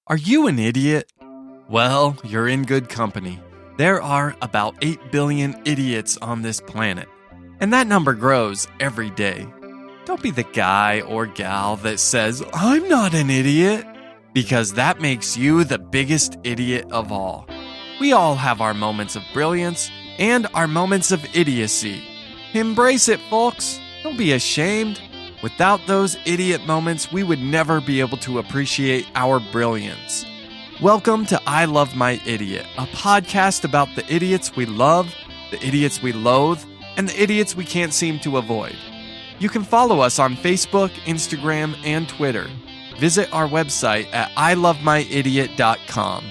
Are you an idiot? Well, you're in good company. There are about 8 billion idiots on this planet, and that number grows every day. Don't be the guy or gal that says, "I'm not an idiot," because that makes you the biggest idiot of all. We all have our moments of brilliance and our moments of idiocy. Embrace it, folks. Don't be ashamed. Without those idiot moments, we would never be able to appreciate our brilliance. Welcome to I Love My Idiot, a podcast about the idiots we love, the idiots we loathe, and the idiots we can't seem to avoid. You can follow us on Facebook, Instagram, and Twitter. Visit our website at ilovemyidiot.com.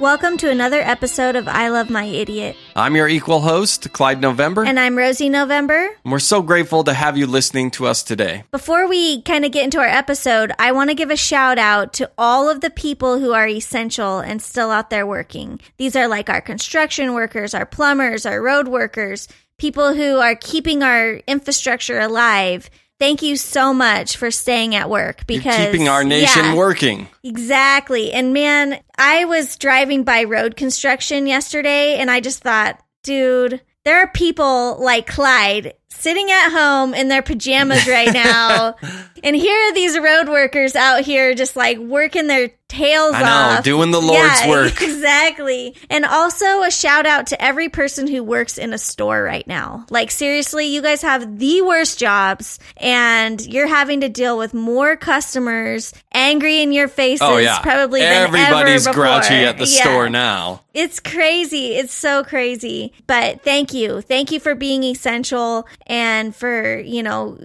Welcome to another episode of I Love My Idiot. I'm your equal host, Clyde November. And I'm Rosie November. And we're so grateful to have you listening to us today. Before we kind of get into our episode, I want to give a shout out to all of the people who are essential and still out there working. These are like our construction workers, our plumbers, our road workers, people who are keeping our infrastructure alive. Thank you so much for staying at work because you're keeping our nation working. Exactly. And man, I was driving by road construction yesterday and I just thought, dude, there are people like Clyde sitting at home in their pajamas right now. And here are these road workers out here just like working their tails off. Doing the Lord's work. Exactly. And also a shout out to every person who works in a store right now. Like seriously, you guys have the worst jobs and you're having to deal with more customers angry in your faces probably than everybody's ever before. Grouchy at the store now. It's crazy. It's so crazy. But thank you. Thank you for being essential and for,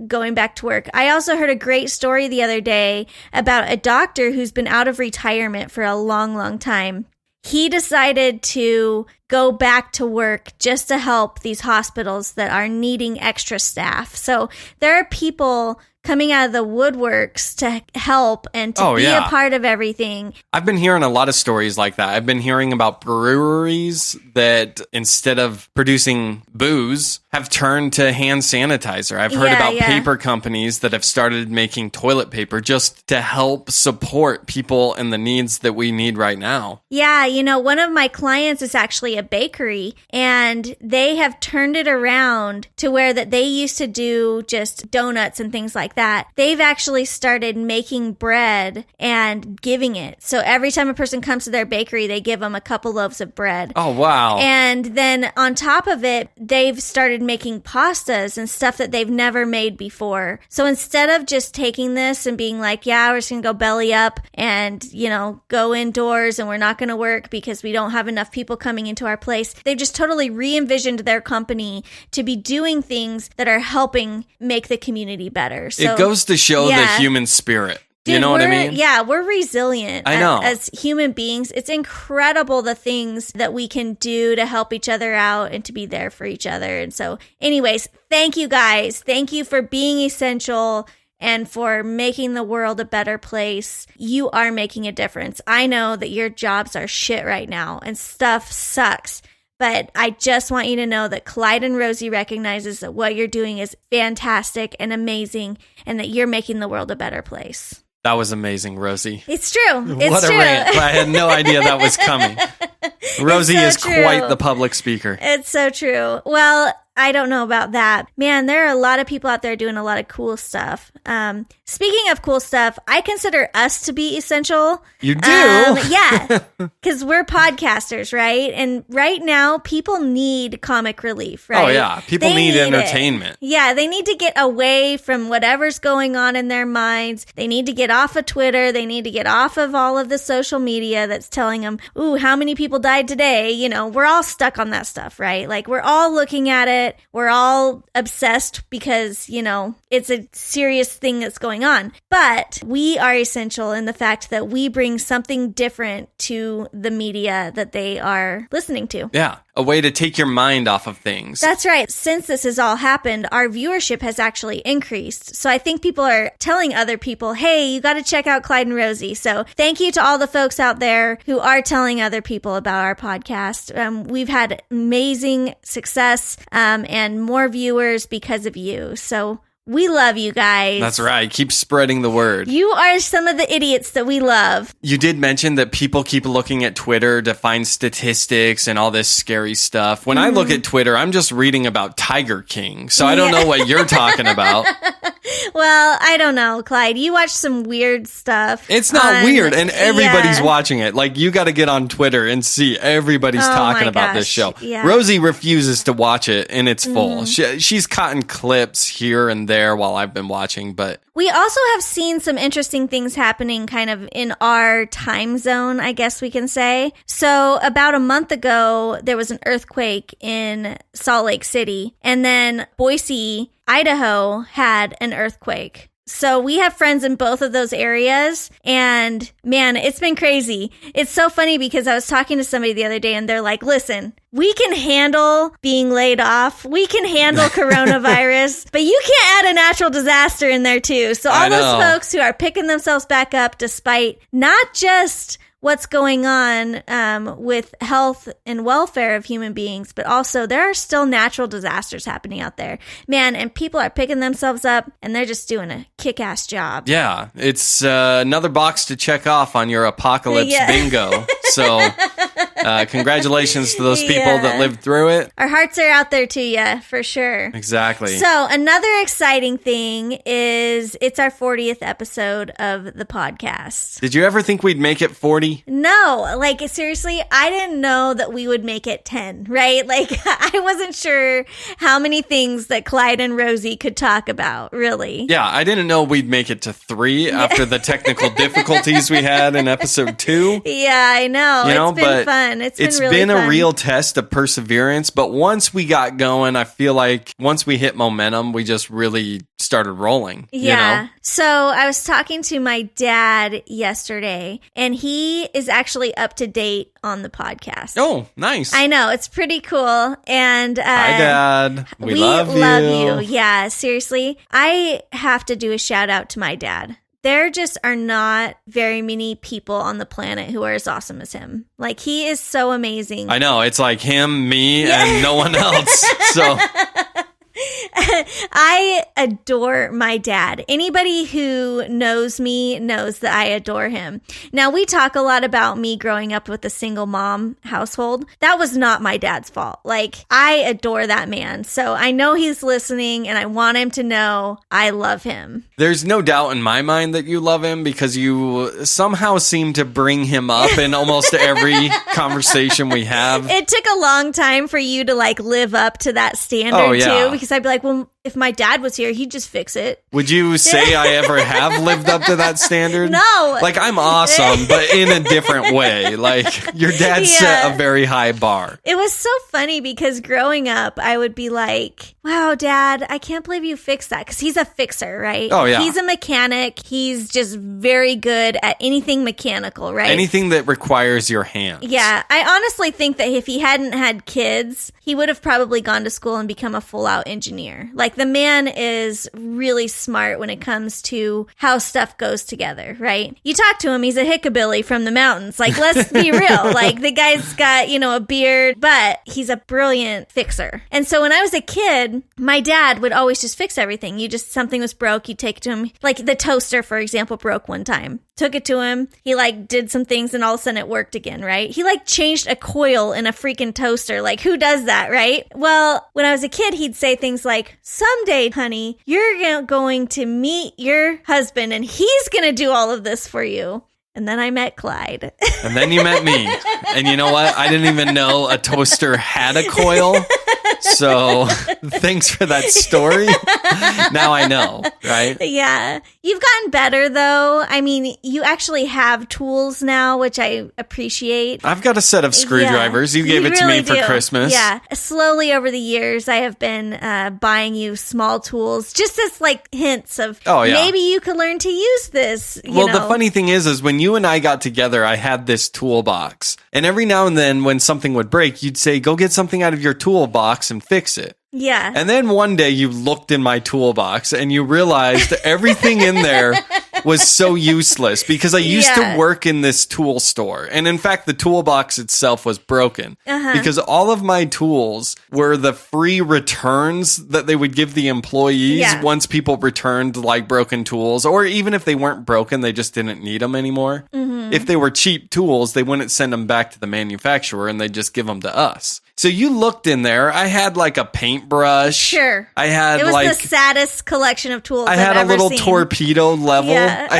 going back to work. I also heard a great story the other day about a doctor who's been out of retirement for a long, long time. He decided to go back to work just to help these hospitals that are needing extra staff. So there are people coming out of the woodworks to help and to be a part of everything. I've been hearing a lot of stories like that. I've been hearing about breweries that instead of producing booze have turned to hand sanitizer. I've heard about paper companies that have started making toilet paper just to help support people and the needs that we need right now. Yeah, one of my clients is actually a bakery and they have turned it around to where that they used to do just donuts and things like that. They've actually started making bread and giving it. So every time a person comes to their bakery, they give them a couple loaves of bread. Oh, wow. And then on top of it, they've started making pastas and stuff that they've never made before. So instead of just taking this and being like, yeah, we're just going to go belly up and, go indoors and we're not going to work because we don't have enough people coming into our place, they've just totally re-envisioned their company to be doing things that are helping make the community better. So it goes to show the human spirit. Dude, you know what I mean? Yeah, we're resilient I know. As human beings. It's incredible the things that we can do to help each other out and to be there for each other. And so anyways, thank you guys. Thank you for being essential and for making the world a better place. You are making a difference. I know that your jobs are shit right now and stuff sucks. But I just want you to know that Clyde and Rosie recognizes that what you're doing is fantastic and amazing and that you're making the world a better place. That was amazing, Rosie. It's true. What a rant. I had no idea that was coming. Rosie is quite the public speaker. It's so true. Well, I don't know about that. Man, there are a lot of people out there doing a lot of cool stuff. Speaking of cool stuff, I consider us to be essential. You do? Yeah, because we're podcasters, right? And right now, people need comic relief, right? Oh, yeah. People need entertainment. Yeah, they need to get away from whatever's going on in their minds. They need to get off of Twitter. They need to get off of all of the social media that's telling them, ooh, how many people died today? We're all stuck on that stuff, right? Like, we're all looking at it. We're all obsessed because, it's a serious thing that's going on. But we are essential in the fact that we bring something different to the media that they are listening to. Yeah, a way to take your mind off of things. That's right. Since this has all happened, our viewership has actually increased. So I think people are telling other people, hey, you got to check out Clyde and Rosie. So thank you to all the folks out there who are telling other people about our podcast. We've had amazing success and more viewers because of you. So We love you guys. That's right. Keep spreading the word. You are some of the idiots that we love. You did mention that people keep looking at Twitter to find statistics and all this scary stuff. When I look at Twitter, I'm just reading about Tiger King. So I don't know what you're talking about. Well, I don't know, Clyde. You watch some weird stuff. It's not weird, and everybody's watching it. Like, you got to get on Twitter and see everybody's talking about this show. Yeah. Rosie refuses to watch it, and it's full. She's cutting clips here and there while I've been watching, but... We also have seen some interesting things happening kind of in our time zone, I guess we can say. So about a month ago, there was an earthquake in Salt Lake City, and then Boise, Idaho had an earthquake. So we have friends in both of those areas, and man, it's been crazy. It's so funny because I was talking to somebody the other day and they're like, listen, we can handle being laid off. We can handle coronavirus, but you can't add a natural disaster in there too. So all those folks who are picking themselves back up despite not just what's going on with health and welfare of human beings, but also there are still natural disasters happening out there. Man, and people are picking themselves up and they're just doing a kick-ass job. Yeah, it's another box to check off on your apocalypse bingo. So congratulations to those people that lived through it. Our hearts are out there to you, for sure. Exactly. So another exciting thing is it's our 40th episode of the podcast. Did you ever think we'd make it 40? No, like seriously, I didn't know that we would make it 10, right? Like I wasn't sure how many things that Clyde and Rosie could talk about, really. Yeah, I didn't know we'd make it to 3 after the technical difficulties we had in episode 2. Yeah, I know. It's been fun. It's been a real test of perseverance, but once we got going, I feel like once we hit momentum, we just really started rolling. Yeah. You know? So I was talking to my dad yesterday, and he is actually up to date on the podcast. Oh, nice. I know. It's pretty cool. And hi, Dad. We love you. Yeah, seriously. I have to do a shout out to my dad. There just are not very many people on the planet who are as awesome as him. Like, he is so amazing. I know. It's like him, me, and no one else. So... I adore my dad. Anybody who knows me knows that I adore him. Now, we talk a lot about me growing up with a single mom household. That was not my dad's fault. Like, I adore that man. So I know he's listening and I want him to know I love him. There's no doubt in my mind that you love him because you somehow seem to bring him up in almost every conversation we have. It took a long time for you to like live up to that standard too, because I'd be like, well, if my dad was here, he'd just fix it. Would you say I ever have lived up to that standard? No. Like, I'm awesome, but in a different way. Like, your dad set a very high bar. It was so funny because growing up, I would be like, wow, Dad, I can't believe you fixed that. Because he's a fixer, right? Oh, yeah. He's a mechanic. He's just very good at anything mechanical, right? Anything that requires your hands. Yeah. I honestly think that if he hadn't had kids, he would have probably gone to school and become a full-out engineer. Like, the man is really smart when it comes to how stuff goes together, right? You talk to him, he's a hickabilly from the mountains. Like, let's be real. Like, the guy's got, a beard, but he's a brilliant fixer. And so when I was a kid, my dad would always just fix everything. Something was broke, you take it to him. Like, the toaster, for example, broke one time. Took it to him. He did some things and all of a sudden it worked again, right? He changed a coil in a freaking toaster. Like, who does that, right? Well, when I was a kid, he'd say things like, someday, honey, you're going to meet your husband and he's going to do all of this for you. And then I met Clyde. And then you met me. And you know what? I didn't even know a toaster had a coil. So thanks for that story. Now I know, right? Yeah. You've gotten better, though. I mean, you actually have tools now, which I appreciate. I've got a set of screwdrivers. You gave it to me for Christmas. Yeah. Slowly over the years, I have been buying you small tools, just as hints of maybe you could learn to use this. Well, the funny thing is when you and I got together, I had this toolbox. And every now and then when something would break, you'd say, go get something out of your toolbox and fix it. Yeah. And then one day you looked in my toolbox and you realized everything in there was so useless because I used to work in this tool store. And in fact, the toolbox itself was broken because all of my tools were the free returns that they would give the employees once people returned like broken tools, or even if they weren't broken, they just didn't need them anymore. If they were cheap tools, they wouldn't send them back to the manufacturer and they'd just give them to us. So you looked in there. I had like a paintbrush. Sure. I had it was the saddest collection of tools I had I've a little seen. torpedo level. Yeah. I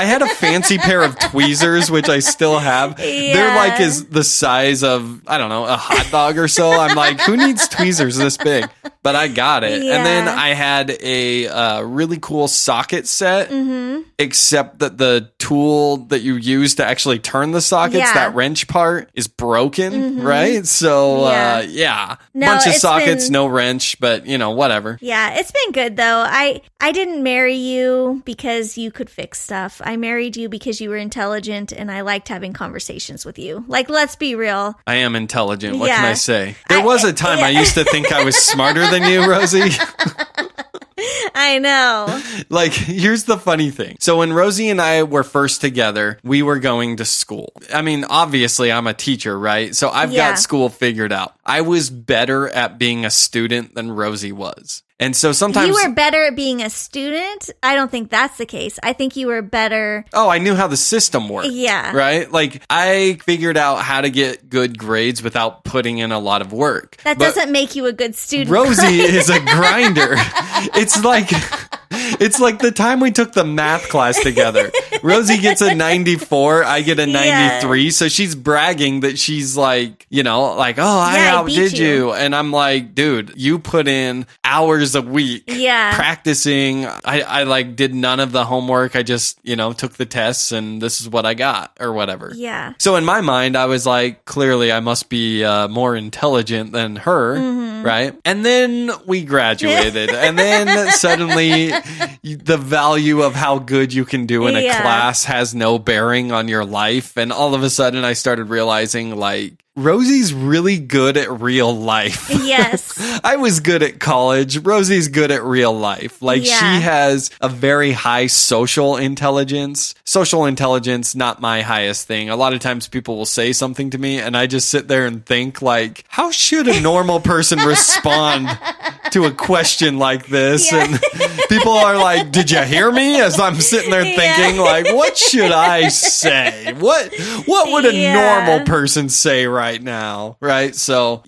had a fancy pair of tweezers, which I still have. Yeah. They're like the size of, I don't know, a hot dog or so. I'm like, who needs tweezers this big? But I got it. Yeah. And then I had a really cool socket set, except that the tool that you use to actually turn the sockets, that wrench part, is broken, right? So, no, bunch of sockets, no wrench, but, whatever. Yeah, it's been good, though. I didn't marry you because you could fix stuff. I married you because you were intelligent, and I liked having conversations with you. Like, let's be real. I am intelligent. What can I say? There was a time I used to think I was smarter than you, Rosie. I know. Like, here's the funny thing. So when Rosie and I were first together, we were going to school. I mean, obviously, I'm a teacher, right? So I've got school figured out. I was better at being a student than Rosie was. And so sometimes... You were better at being a student? I don't think that's the case. I think you were better... Oh, I knew how the system worked. Yeah. Right? Like, I figured out how to get good grades without putting in a lot of work. That doesn't make you a good student. Rosie is a grinder. It's like the time we took the math class together. Rosie gets a 94, I get a 93. So she's bragging that she's like, I outdid you. And I'm like, dude, you put in hours a week practicing. I did none of the homework. I just, took the tests and this is what I got or whatever. Yeah. So in my mind, I was like, clearly I must be more intelligent than her. Right. And then we graduated and then suddenly the value of how good you can do in a class has no bearing on your life. And all of a sudden I started realizing like, Rosie's really good at real life. Yes. I was good at college. Rosie's good at real life. Like, she has a very high social intelligence. Social intelligence, not my highest thing. A lot of times people will say something to me and I just sit there and think like, how should a normal person respond to a question like this? And people are like, did you hear me? As I'm sitting there thinking like, what should I say? What would a normal person say right now, right? So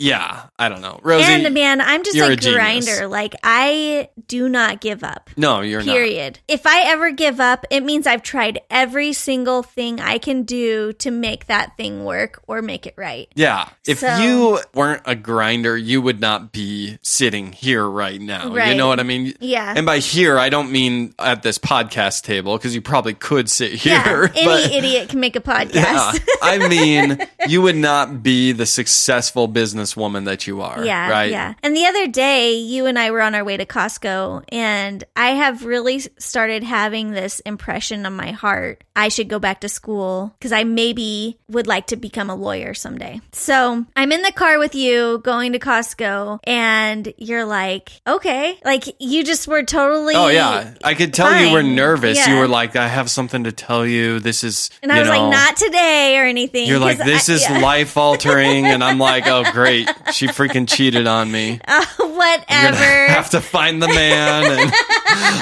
I don't know, Rosie. And man, I'm just a grinder. Like, I do not give up. No, you're not. Period. If I ever give up, it means I've tried every single thing I can do to make that thing work or make it right. Yeah. If you weren't a grinder, you would not be sitting here right now. Right. You know what I mean? Yeah. And by here, I don't mean at this podcast table, because you probably could sit here. Yeah, any idiot can make a podcast. Yeah. I mean, you would not be the successful businesswoman that you are. Yeah. Right. Yeah. And the other day, you and I were on our way to Costco, and I have really started having this impression on my heart. I should go back to school because I maybe would like to become a lawyer someday. So I'm in the car with you going to Costco, and you're like, okay. Like, you just were totally. Oh, yeah. I could tell you were nervous. Yeah. You were like, I have something to tell you. This is. And I was like, not today or anything. You're like, this is life altering. And I'm like, oh, great. She freaking cheated on me. Whatever. I'm gonna have to find the man. And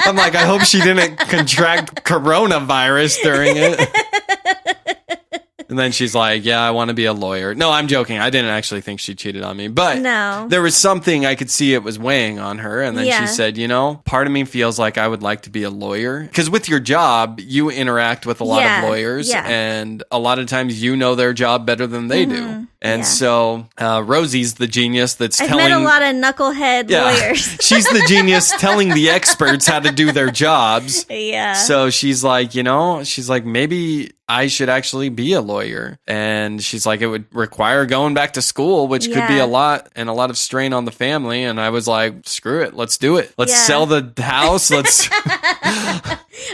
I'm like, I hope she didn't contract coronavirus during it. And then she's like, yeah, I want to be a lawyer. No, I'm joking. I didn't actually think she cheated on me. But there was something I could see it was weighing on her. And then she said, part of me feels like I would like to be a lawyer. Because with your job, you interact with a lot of lawyers. Yeah. And a lot of times you know their job better than they do. And so Rosie's the genius that's I've met a lot of knucklehead lawyers. She's the genius telling the experts how to do their jobs. Yeah. So she's like, maybe I should actually be a lawyer. And she's like, it would require going back to school, which could be a lot of strain on the family. And I was like, screw it. Let's do it. Let's sell the house. Let's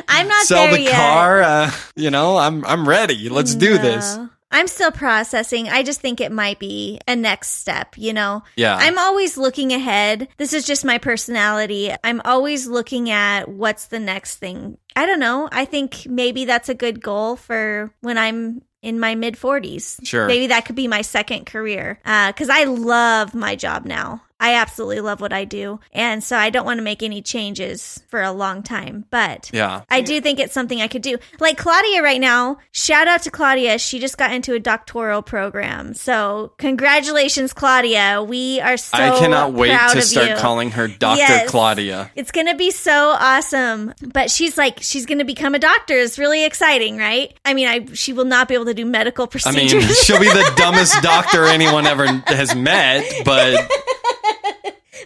I'm not sell there the yet. car. I'm ready. Let's do this. I'm still processing. I just think it might be a next step, you know? Yeah. I'm always looking ahead. This is just my personality. I'm always looking at what's the next thing. I don't know. I think maybe that's a good goal for when I'm in my mid 40s. Sure. Maybe that could be my second career. Because I love my job now. I absolutely love what I do. And so I don't want to make any changes for a long time. But yeah. I do think it's something I could do. Like Claudia right now, shout out to Claudia. She just got into a doctoral program. So congratulations, Claudia. We are so I cannot wait proud to of start you. calling her Dr. Yes. Claudia. It's going to be so awesome. But she's going to become a doctor. It's really exciting, right? I mean, she will not be able to do medical procedures. I mean, she'll be the dumbest doctor anyone ever has met, but...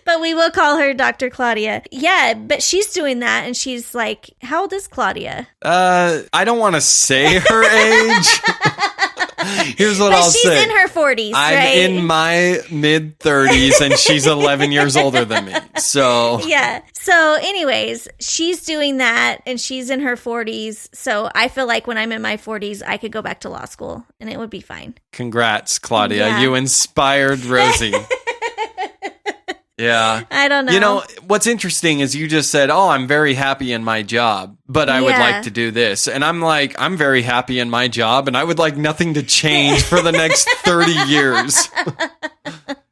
But we will call her Dr. Claudia. Yeah, but she's doing that, and she's like, how old is Claudia? I don't want to say her age. Here's what I'll say. She's in her 40s, I'm right? in my mid-30s, and she's 11 years older than me. So... Yeah. So anyways, she's doing that, and she's in her 40s. So I feel like when I'm in my 40s, I could go back to law school, and it would be fine. Congrats, Claudia. Yeah. You inspired Rosie. Yeah. I don't know. You know, what's interesting is you just said, oh, I'm very happy in my job, but I would like to do this. And I'm like, I'm very happy in my job, and I would like nothing to change for the next 30 years.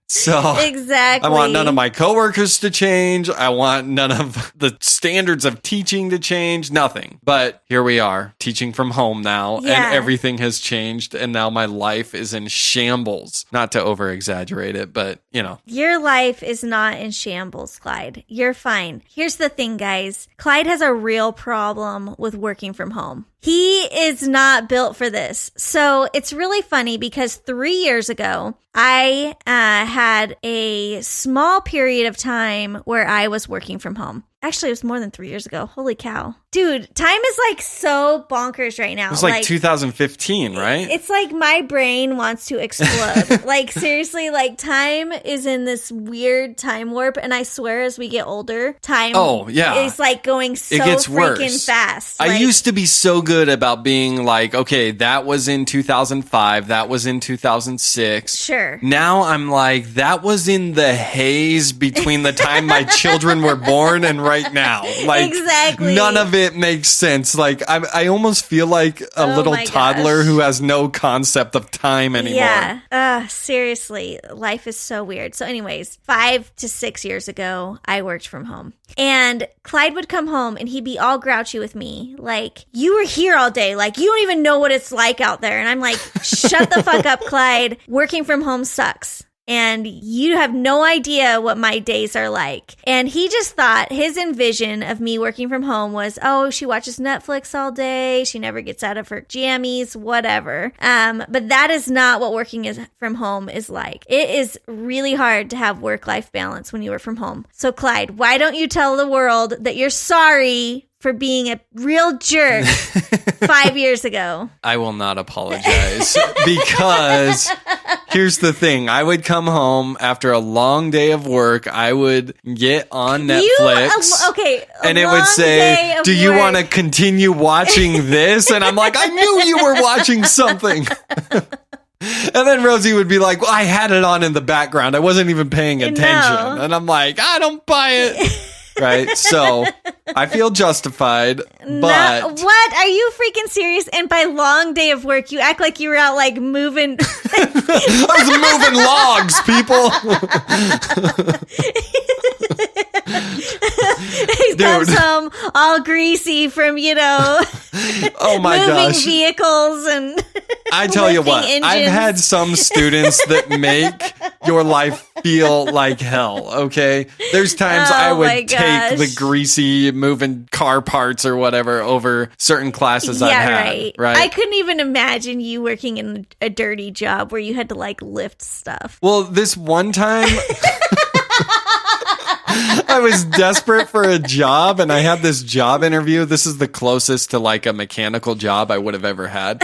So exactly. I want none of my coworkers to change. I want none of the standards of teaching to change. Nothing. But here we are, teaching from home now, and everything has changed, and now my life is in shambles. Not to over-exaggerate it, but, you know. Your life is not in shambles, Clyde. You're fine. Here's the thing, guys. Clyde has a real problem with working from home. He is not built for this. So it's really funny because 3 years ago, I had a small period of time where I was working from home. Actually, it was more than 3 years ago. Holy cow. Dude, time is like so bonkers right now. It was like 2015, right? It's like my brain wants to explode. Like seriously, like time is in this weird time warp. And I swear as we get older, time is like going so freaking fast. I used to be so good about being like, okay, that was in 2005. That was in 2006. Sure. Now I'm like, that was in the haze between the time my children were born and right now. Like, exactly. None of it makes sense. Like, I almost feel like a little toddler who has no concept of time anymore. Yeah. Seriously, life is so weird. So anyways, 5 to 6 years ago, I worked from home. And Clyde would come home and he'd be all grouchy with me. Like, you were here all day. Like, you don't even know what it's like out there. And I'm like, shut the fuck up, Clyde. Working from home sucks. And you have no idea what my days are like. And he just thought his envision of me working from home was, oh, she watches Netflix all day. She never gets out of her jammies, whatever. But that is not what working from home is like. It is really hard to have work-life balance when you work from home. So Clyde, why don't you tell the world that you're sorry for being a real jerk 5 years ago? I will not apologize because here's the thing. I would come home after a long day of work. I would get on Netflix. And it would say, do you want to continue watching this? And I'm like, I knew you were watching something. And then Rosie would be like, well, I had it on in the background. I wasn't even paying attention. No. And I'm like, I don't buy it. Right? So I feel justified, but... What? Are you freaking serious? And by long day of work, you act like you were out like moving... I was moving logs, people. He comes home all greasy from, oh my moving gosh. vehicles and I tell you what, engines. I've had some students that make your life feel like hell, okay? There's times I would take the greasy moving car parts or whatever over certain classes I've had. Right. I couldn't even imagine you working in a dirty job where you had to like lift stuff. Well, this one time... I was desperate for a job and I had this job interview. This is the closest to like a mechanical job I would have ever had.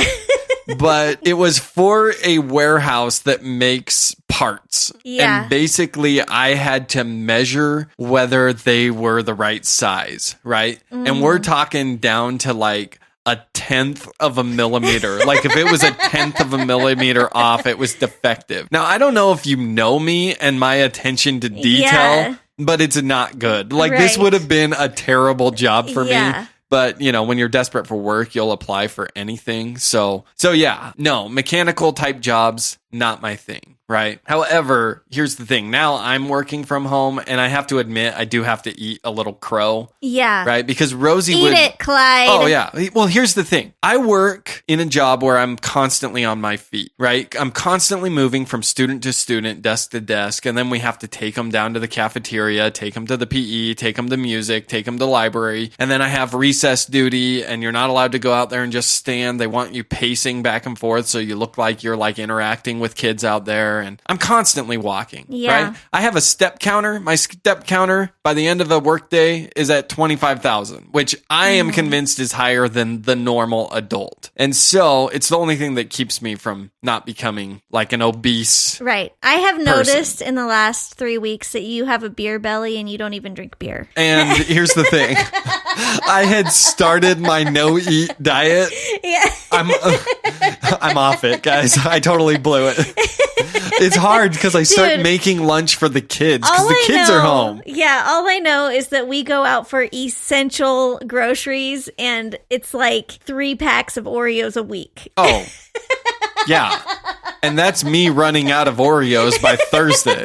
But it was for a warehouse that makes parts. Yeah. And basically I had to measure whether they were the right size, right? And we're talking down to like a tenth of a millimeter. Like if it was a tenth of a millimeter off, it was defective. Now, I don't know if you know me and my attention to detail, but it's not good. Like this would have been a terrible job for me. But, you know, when you're desperate for work, you'll apply for anything. So yeah, no, mechanical type jobs, not my thing, right? However, here's the thing. Now I'm working from home and I have to admit, I do have to eat a little crow. Yeah. Right? Because Rosie Eat it, Clyde. Oh, yeah. Well, here's the thing. I work in a job where I'm constantly on my feet, right? I'm constantly moving from student to student, desk to desk. And then we have to take them down to the cafeteria, take them to the PE, take them to music, take them to library. And then I have recess duty and you're not allowed to go out there and just stand. They want you pacing back and forth so you look like you're like interacting with kids out there. And I'm constantly walking, right? I have a step counter. My step counter by the end of a workday is at 25,000, which I am convinced is higher than the normal adult. And so it's the only thing that keeps me from not becoming like an obese Right. I have noticed in the last 3 weeks that you have a beer belly and you don't even drink beer. And here's the thing. I had started my no-eat diet. Yeah. I'm off it, guys. I totally blew it. It's hard because I start making lunch for the kids because the kids are home. Yeah, all I know is that we go out for essential groceries and it's like 3 packs of Oreos a week. Oh, yeah. And that's me running out of Oreos by Thursday.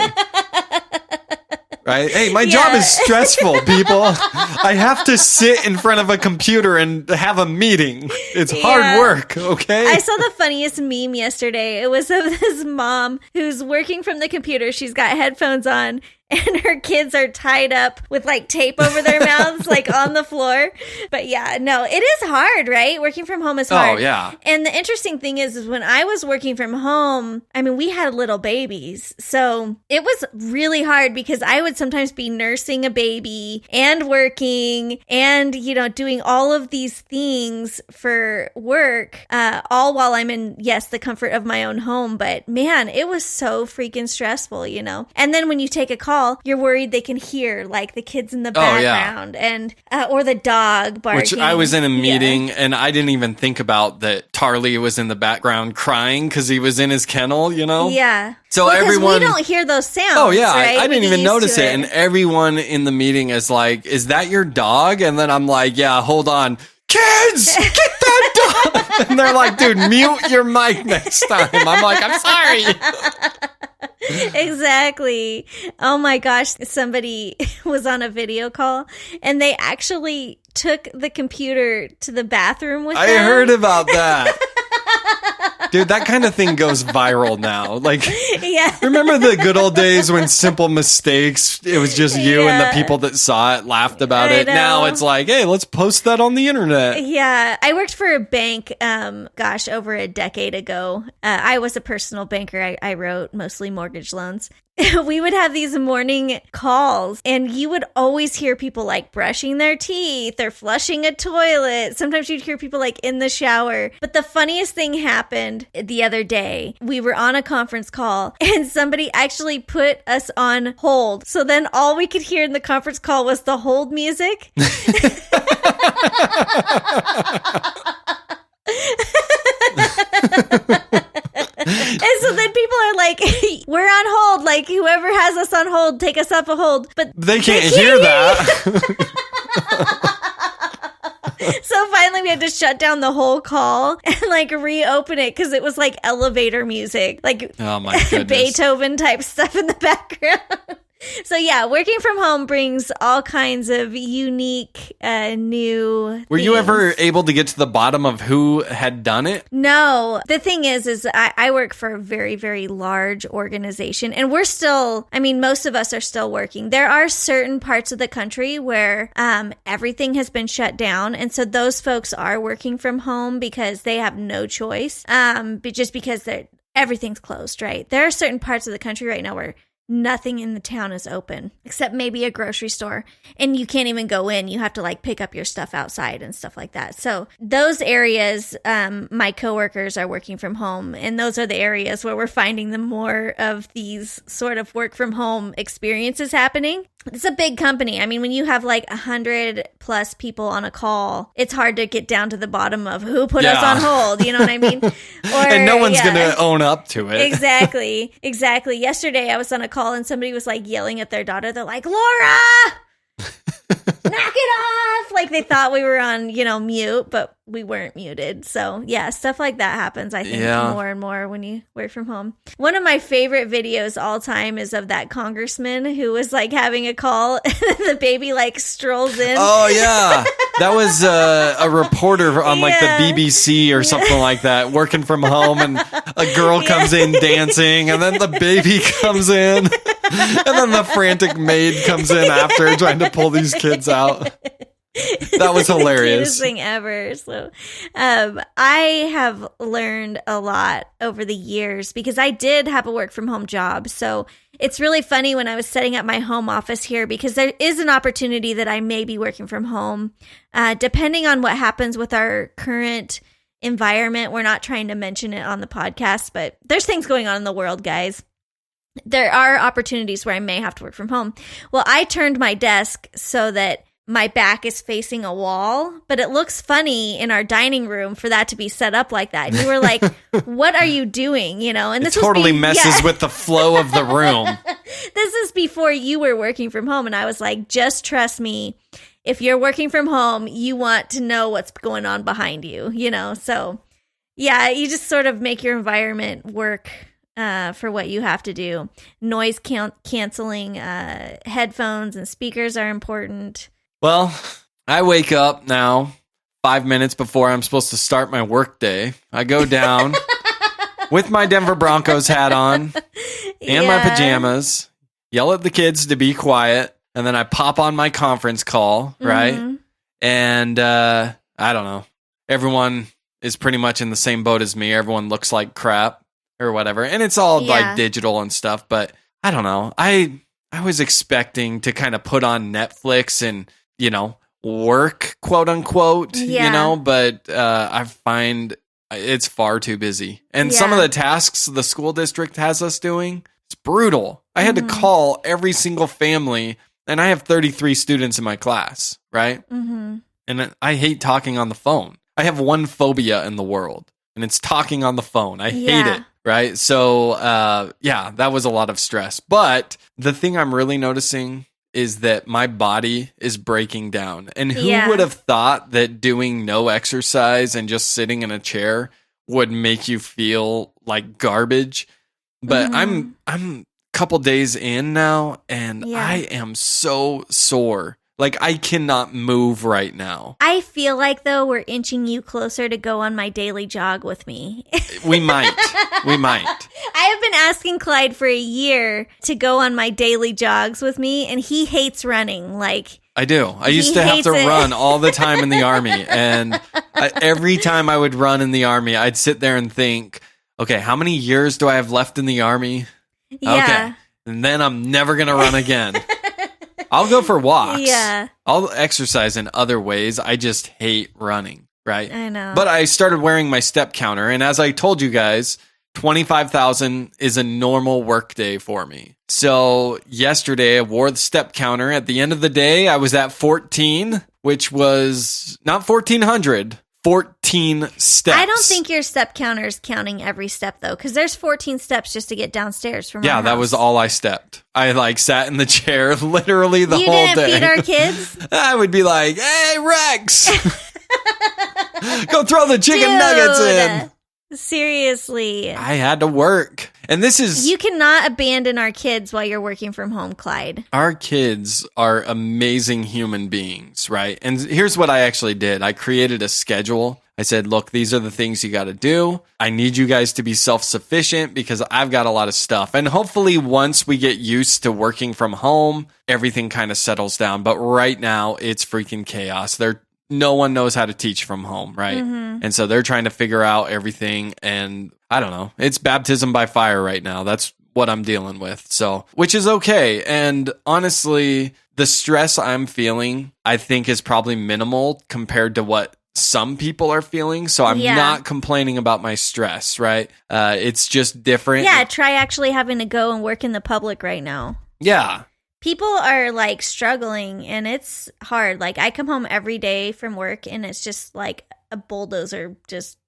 Right? Hey, my job is stressful, people. I have to sit in front of a computer and have a meeting. It's hard work, okay? I saw the funniest meme yesterday. It was of this mom who's working from the computer. She's got headphones on. And her kids are tied up with like tape over their mouths, like on the floor. But yeah, no, it is hard, right? Working from home is hard. Oh, yeah. And the interesting thing is when I was working from home, I mean, we had little babies. So it was really hard because I would sometimes be nursing a baby and working and, you know, doing all of these things for work, all while I'm in, yes, the comfort of my own home. But man, it was so freaking stressful, you know? And then when you take a call, you're worried they can hear like the kids in the background and or the dog barking. Which I was in a meeting and I didn't even think about that Tarly was in the background crying because he was in his kennel, you know? Yeah. So everyone, we don't hear those sounds. Oh yeah, right? I didn't even notice it. And everyone in the meeting is like, "Is that your dog?" And then I'm like, "Yeah, hold on." Kids, get that dog! And they're like, dude, mute your mic next time. I'm like, I'm sorry. Exactly. Oh my gosh. Somebody was on a video call and they actually took the computer to the bathroom with them. I heard about that. Dude, that kind of thing goes viral now. Like, remember the good old days when simple mistakes, it was just you and the people that saw it laughed about it. Now it's like, hey, let's post that on the internet. Yeah. I worked for a bank, over a decade ago. I was a personal banker. I wrote mostly mortgage loans. We would have these morning calls and you would always hear people like brushing their teeth or flushing a toilet. Sometimes you'd hear people like in the shower. But the funniest thing happened the other day. We were on a conference call and somebody actually put us on hold. So then all we could hear in the conference call was the hold music. And so then people are like, we're on hold. Like, whoever has us on hold, take us off a hold. But they can't hear that. So finally we had to shut down the whole call and like reopen it because it was like elevator music, like oh my goodness. Beethoven type stuff in the background. So yeah, working from home brings all kinds of unique, new Were you ever able to get to the bottom of who had done it? No. The thing is I work for a very, very large organization and we're still, I mean, most of us are still working. There are certain parts of the country where everything has been shut down. And so those folks are working from home because they have no choice, but just because everything's closed, right? There are certain parts of the country right now where nothing in the town is open except maybe a grocery store and you can't even go in. You have to like pick up your stuff outside and stuff like that. So those areas, my coworkers are working from home and those are the areas where we're finding the more of these sort of work from home experiences happening. It's a big company. I mean, when you have like 100+ people on a call, it's hard to get down to the bottom of who put us on hold. You know what I mean? And no one's going to own up to it. Exactly. Yesterday, I was on a call and somebody was like yelling at their daughter. They're like, Laura, knock it off. Like they thought we were on, mute, but we weren't muted. So yeah, stuff like that happens, I think, more and more when you work from home. One of my favorite videos all time is of that congressman who was like having a call and the baby like strolls in. Oh yeah. That was a reporter on like the BBC or something like that, working from home, and a girl comes in dancing, and then the baby comes in, and then the frantic maid comes in after trying to pull these kids out. That was hilarious. The cutest thing ever. So, I have learned a lot over the years because I did have a work from home job. So it's really funny when I was setting up my home office here because there is an opportunity that I may be working from home. Depending on what happens with our current environment, we're not trying to mention it on the podcast, but there's things going on in the world, guys. There are opportunities where I may have to work from home. Well, I turned my desk so that my back is facing a wall, but it looks funny in our dining room for that to be set up like that. And you were like, what are you doing? And this totally messes with the flow of the room. This is before you were working from home. And I was like, just trust me. If you're working from home, you want to know what's going on behind you, So yeah, you just sort of make your environment work for what you have to do. Noise canceling headphones and speakers are important. Well, I wake up now 5 minutes before I'm supposed to start my work day. I go down with my Denver Broncos hat on and my pajamas, yell at the kids to be quiet, and then I pop on my conference call, right? Mm-hmm. And I don't know. Everyone is pretty much in the same boat as me. Everyone looks like crap or whatever. And it's all like digital and stuff, but I don't know. I was expecting to kind of put on Netflix and work, quote unquote, but I find it's far too busy. And some of the tasks the school district has us doing, it's brutal. I had to call every single family, and I have 33 students in my class, right? Mm-hmm. And I hate talking on the phone. I have one phobia in the world, and it's talking on the phone. I hate it. Right. So, that was a lot of stress. But the thing I'm really noticing is that my body is breaking down. And who would have thought that doing no exercise and just sitting in a chair would make you feel like garbage? But I'm a couple days in now, and I am so sore. Like, I cannot move right now. I feel like, though, we're inching you closer to go on my daily jog with me. We might. I have been asking Clyde for a year to go on my daily jogs with me, and he hates running. Like, I do. I used to have to run all the time in the Army. And every time I would run in the Army, I'd sit there and think, okay, how many years do I have left in the Army? Yeah. Okay. And then I'm never going to run again. I'll go for walks. Yeah. I'll exercise in other ways. I just hate running, right? I know. But I started wearing my step counter. And as I told you guys, 25,000 is a normal work day for me. So yesterday I wore the step counter. At the end of the day, I was at 14, which was not 1,400. 14 steps. I don't think your step counter is counting every step, though, because there's 14 steps just to get downstairs from our house. That was all I stepped. I sat in the chair literally the whole day. You didn't feed our kids? I would be like, hey, Rex, go throw the chicken nuggets in. Seriously. I had to work. And this is... You cannot abandon our kids while you're working from home, Clyde. Our kids are amazing human beings, right? And here's what I actually did. I created a schedule. I said, look, these are the things you got to do. I need you guys to be self-sufficient because I've got a lot of stuff. And hopefully once we get used to working from home, everything kind of settles down. But right now, it's freaking chaos. No one knows how to teach from home, right? Mm-hmm. And so they're trying to figure out everything. And I don't know. It's baptism by fire right now. That's what I'm dealing with. So, which is okay. And honestly, the stress I'm feeling, I think is probably minimal compared to what some people are feeling. So I'm not complaining about my stress, right? It's just different. Yeah, try actually having to go and work in the public right now. Yeah. people are like struggling and it's hard. Like I come home every day from work and it's just like a bulldozer just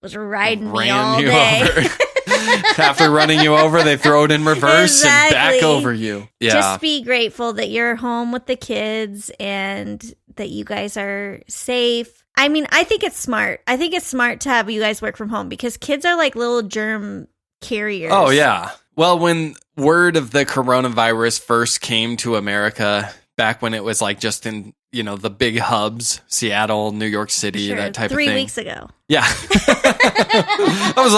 was riding me all day. After running you over, they throw it in reverse and back over you. Yeah. Just be grateful that you're home with the kids and that you guys are safe. I mean, I think it's smart. I think it's smart to have you guys work from home because kids are like little germ carriers. Oh, yeah. Well, when word of the coronavirus first came to America, back when it was like just in, the big hubs, Seattle, New York City, that type of thing. 3 weeks ago. Yeah. I was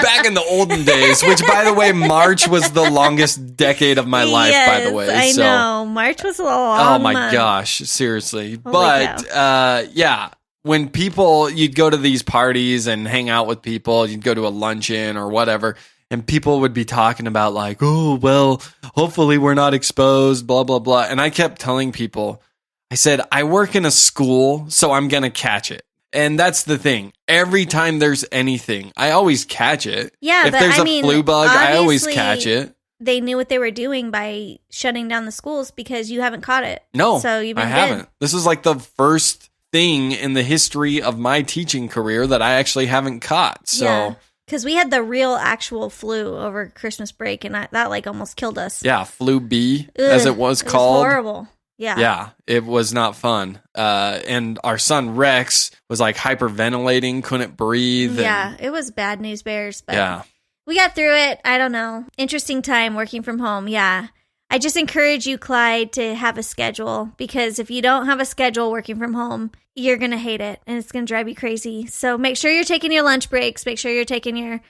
back in the olden days, which, by the way, March was the longest decade of my life, by the way. I know. March was a long Oh, my month. gosh. Seriously. Holy cow. Yeah. When you'd go to these parties and hang out with people, you'd go to a luncheon or whatever, and people would be talking about like, oh, well, hopefully we're not exposed, blah, blah, blah. And I kept telling people, I said, I work in a school, so I'm going to catch it. And that's the thing. Every time there's anything, I always catch it. Yeah, if there's a flu bug, I always catch it. They knew what they were doing by shutting down the schools because you haven't caught it. No, so you've been I haven't. good. This is like the first thing in the history of my teaching career that I actually haven't caught. So. Yeah. Because we had the real actual flu over Christmas break, and that like almost killed us. Yeah, flu B, as it was called. It was horrible. Yeah. Yeah, it was not fun. And our son Rex was like hyperventilating, couldn't breathe. Yeah, it was bad news bears. But yeah. We got through it. I don't know. Interesting time working from home. Yeah. I just encourage you, Clyde, to have a schedule because if you don't have a schedule working from home, you're going to hate it and it's going to drive you crazy. So make sure you're taking your lunch breaks. Make sure you're taking your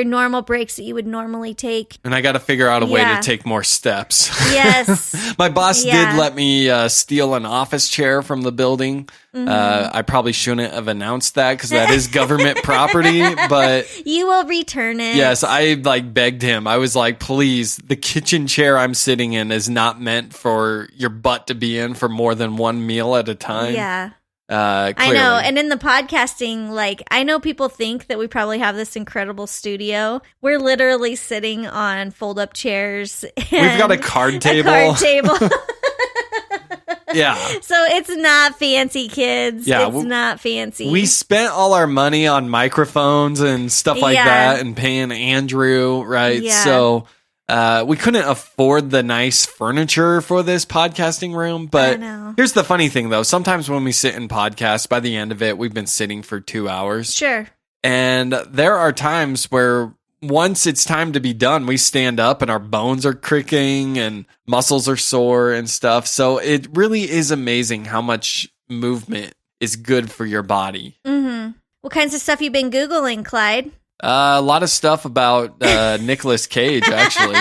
normal breaks that you would normally take. And I got to figure out a way to take more steps. Yes. My boss did let me steal an office chair from the building. Mm-hmm. I probably shouldn't have announced that because that is government property, but you will return it. Yes, I begged him. I was like, please, the kitchen chair I'm sitting in is not meant for your butt to be in for more than one meal at a time. Yeah. Clearly. I know. And in the podcasting, I know people think that we probably have this incredible studio. We're literally sitting on fold-up chairs. We've got a card table. Yeah. So it's not fancy, kids. Yeah, it's not fancy. We spent all our money on microphones and stuff like that and paying Andrew, right? Yeah. So we couldn't afford the nice furniture for this podcasting room. But here's the funny thing, though. Sometimes when we sit in podcasts, by the end of it, we've been sitting for 2 hours. Sure. And there are times where once it's time to be done, we stand up and our bones are cricking and muscles are sore and stuff. So it really is amazing how much movement is good for your body. Mm-hmm. What kinds of stuff you been Googling, Clyde? A lot of stuff about Nicolas Cage, actually.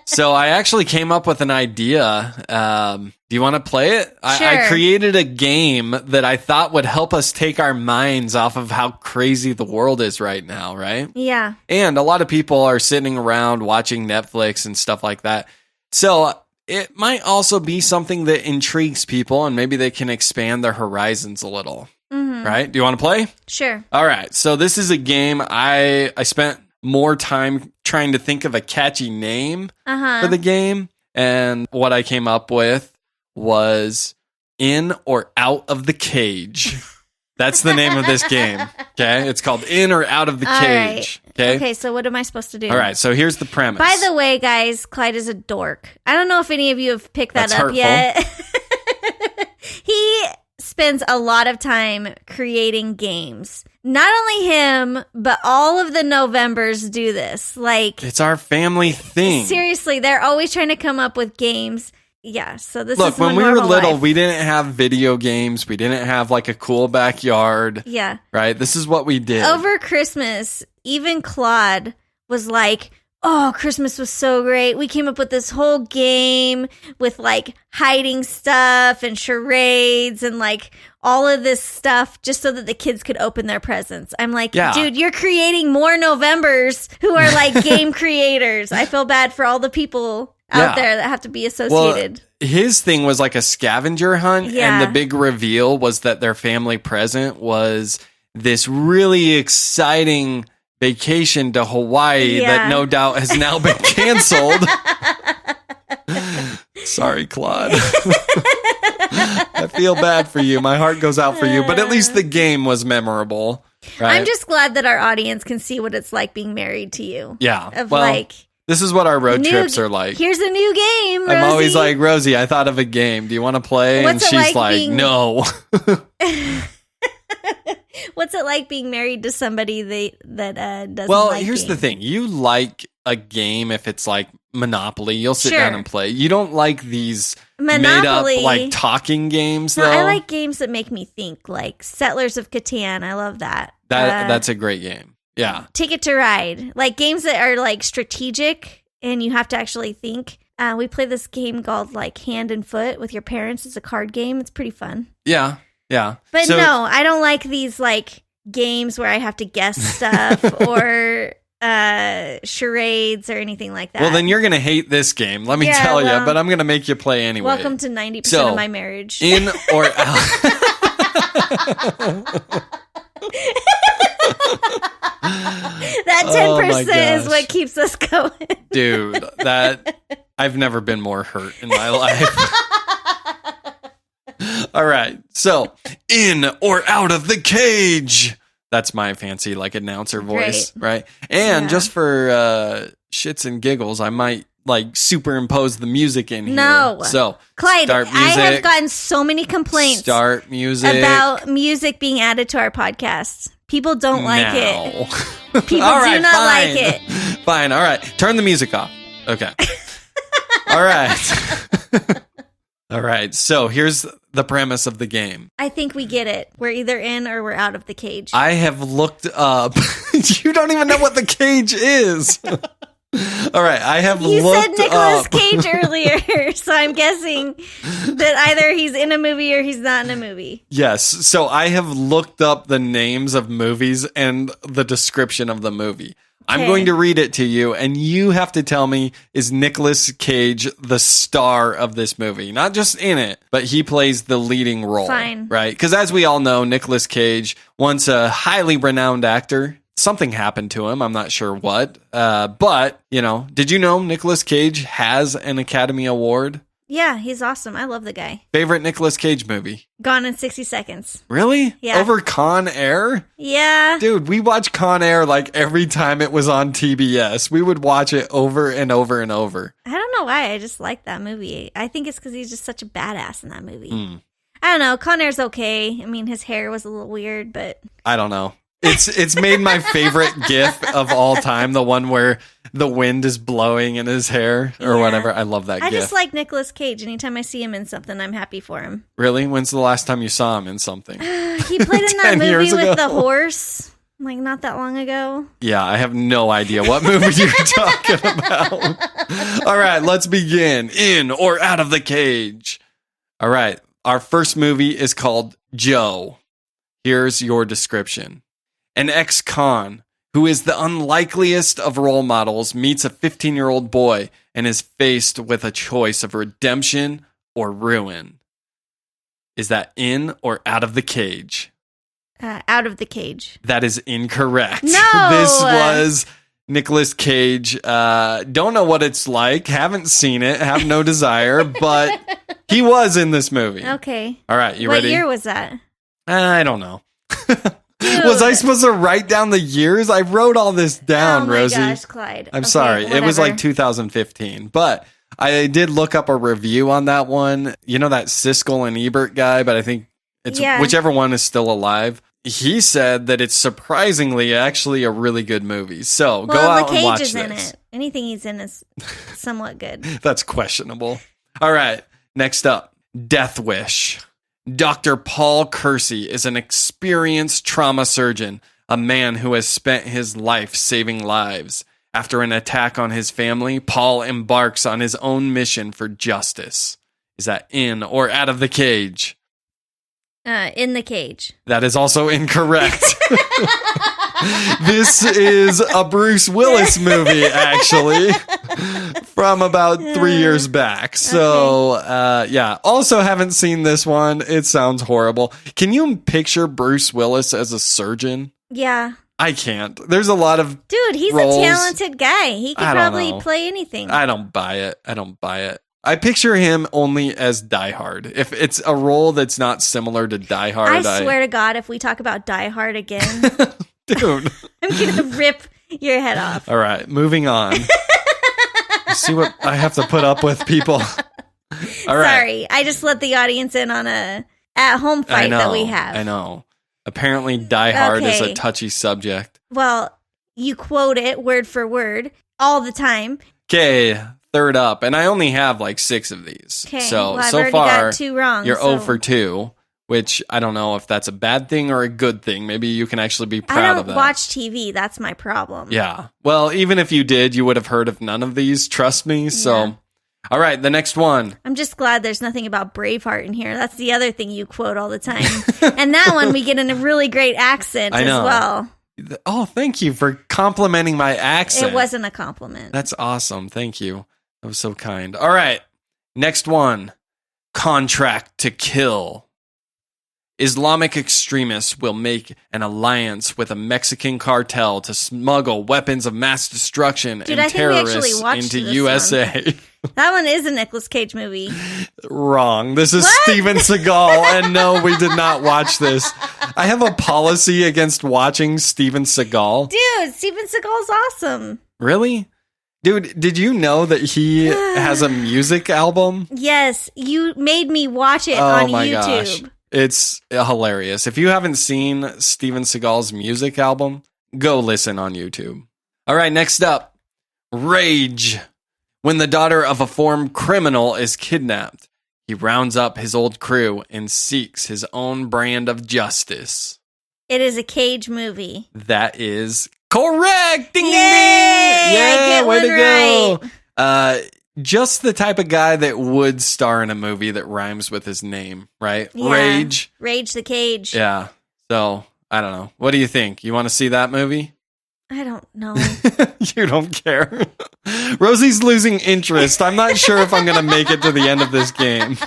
So I actually came up with an idea. Do you want to play it? Sure. I created a game that I thought would help us take our minds off of how crazy the world is right now, right? Yeah. And a lot of people are sitting around watching Netflix and stuff like that. So it might also be something that intrigues people and maybe they can expand their horizons a little. Mm-hmm. Right? Do you want to play? Sure. All right. So this is a game. I spent more time trying to think of a catchy name for the game. And what I came up with was In or Out of the Cage. That's the name of this game. Okay. It's called In or Out of the Cage. Right. Okay. So what am I supposed to do? All right. So here's the premise. By the way, guys, Clyde is a dork. I don't know if any of you have picked that up yet. He spends a lot of time creating games. Not only him, but all of the Novembers do this. It's our family thing. Seriously, they're always trying to come up with games. Yeah, so this Look, is when we were little, life. we didn't have video games. We didn't have a cool backyard. Yeah. Right? This is what we did. Over Christmas, even Claude was like, oh, Christmas was so great. We came up with this whole game with hiding stuff and charades and all of this stuff just so that the kids could open their presents. I'm like, dude, you're creating more Novembers who are game creators. I feel bad for all the people out there that have to be associated. Well, his thing was like a scavenger hunt. And the big reveal was that their family present was this really exciting vacation to Hawaii that no doubt has now been canceled. Sorry, Claude. I feel bad for you. My heart goes out for you. But at least the game was memorable. Right? I'm just glad that our audience can see what it's like being married to you. Yeah. This is what our road trips are like. Here's a new game, Rosie. I'm always like, Rosie, I thought of a game. Do you want to play? What's and she's like, no. What's it like being married to somebody that doesn't Well, like here's games? the thing. You like a game if it's like Monopoly. You'll sit down and play. You don't like these Monopoly, made up like talking games, No, though. I like games that make me think, like Settlers of Catan. I love that. That's a great game. Yeah. Ticket to Ride. Like games that are like strategic and you have to actually think. We play this game called like Hand and Foot with your parents. It's a card game. It's pretty fun. Yeah. Yeah. But no, I don't like these like games where I have to guess stuff or charades or anything like that. Well, then you're going to hate this game. Let me tell you, but I'm going to make you play anyway. Welcome to 90% of my marriage. In or out. That 10% is what keeps us going. Dude, I've never been more hurt in my life. All right. So, in or out of the cage. That's my fancy like announcer voice, right? And just for shits and giggles, I might like superimpose the music in here. No. So, Clyde, start music, I have gotten so many complaints about music being added to our podcast. People don't like it. People right, do not fine. like it. Fine. All right. Turn the music off. Okay. All right. All right. So here's the premise of the game. I think we get it. We're either in or we're out of the cage. I have looked up. You don't even know what the cage is. All right. I have you looked said Nicolas up. Cage earlier, so I'm guessing that either he's in a movie or he's not in a movie. Yes. So I have looked up the names of movies and the description of the movie. I'm going to read it to you, and you have to tell me, is Nicolas Cage the star of this movie? Not just in it, but he plays the leading role. Fine. Right? Because as we all know, Nicolas Cage, once a highly renowned actor, something happened to him. I'm not sure what. But, did you know Nicolas Cage has an Academy Award? Yeah, he's awesome. I love the guy. Favorite Nicolas Cage movie? Gone in 60 Seconds. Really? Yeah. Over Con Air? Yeah. Dude, we watched Con Air like every time it was on TBS. We would watch it over and over and over. I don't know why. I just like that movie. I think it's because he's just such a badass in that movie. I don't know. Con Air's okay. I mean, his hair was a little weird, but... I don't know. It's made my favorite GIF of all time, the one where the wind is blowing in his hair or whatever. I love that GIF. I just like Nicolas Cage. Anytime I see him in something, I'm happy for him. Really? When's the last time you saw him in something? He played in that movie with the horse, like not that long ago. Yeah, I have no idea what movie you're talking about. All right, let's begin. In or out of the cage. All right, our first movie is called Joe. Here's your description. An ex-con who is the unlikeliest of role models meets a 15-year-old boy and is faced with a choice of redemption or ruin. Is that in or out of the cage? Out of the cage. That is incorrect. No! This was Nicolas Cage. Don't know what it's like. Haven't seen it. Have no desire. But he was in this movie. Okay. All right, you ready? ready? What year was that? I don't know. Was I supposed to write down the years? I wrote all this down, Rosie. Oh my gosh, Clyde. I'm sorry. Whatever. It was like 2015. But I did look up a review on that one. You know that Siskel and Ebert guy, but I think it's whichever one is still alive. He said that it's surprisingly actually a really good movie. So go out and watch this. Well, Cage is in it. Anything he's in is somewhat good. That's questionable. All right. Next up, Death Wish. Dr. Paul Kersey is an experienced trauma surgeon, a man who has spent his life saving lives. After an attack on his family, Paul embarks on his own mission for justice. Is that in or out of the cage? In the cage. That is also incorrect. This is a Bruce Willis movie, actually, from about 3 years back. So, also haven't seen this one. It sounds horrible. Can you picture Bruce Willis as a surgeon? Yeah. I can't. There's a lot of Dude, he's roles. A talented guy. He could probably play anything. I don't buy it. I picture him only as Die Hard. If it's a role that's not similar to Die Hard, I swear to God, if we talk about Die Hard again, dude, I'm gonna rip your head off. All right, moving on. See what I have to put up with, people. All right. Sorry, I just let the audience in on a at-home fight that we have. I know. Apparently, Die Hard is a touchy subject. Well, you quote it word for word all the time. Okay, third up, and I only have like 6 of these. Okay, so I've so already far got 2 wrong. You're 0 for 2, which I don't know if that's a bad thing or a good thing. Maybe you can actually be proud of that. I don't watch TV. That's my problem. Yeah. Well, even if you did, you would have heard of none of these. Trust me. So. Yeah. All right, the next one. I'm just glad there's nothing about Braveheart in here. That's the other thing you quote all the time. And that one we get in a really great accent as well. Oh, thank you for complimenting my accent. It wasn't a compliment. That's awesome. Thank you. That was so kind. All right, next one. Contract to Kill. Islamic extremists will make an alliance with a Mexican cartel to smuggle weapons of mass destruction and terrorists into USA. That one is a Nicolas Cage movie. Wrong. This is Steven Seagal, and no, we did not watch this. I have a policy against watching Steven Seagal. Dude, Steven Seagal's awesome. Really? Dude, did you know that he has a music album? Yes, you made me watch it on YouTube. Gosh. It's hilarious. If you haven't seen Steven Seagal's music album, go listen on YouTube. All right, next up, Rage. When the daughter of a former criminal is kidnapped, he rounds up his old crew and seeks his own brand of justice. It is a Cage movie. That is correct. Ding, Yay! ding, ding. Yeah, I get way one to right. go. Just the type of guy that would star in a movie that rhymes with his name, right? Yeah. Rage. Rage the Cage. Yeah. So, I don't know. What do you think? You want to see that movie? I don't know. You don't care. Rosie's losing interest. I'm not sure if I'm going to make it to the end of this game.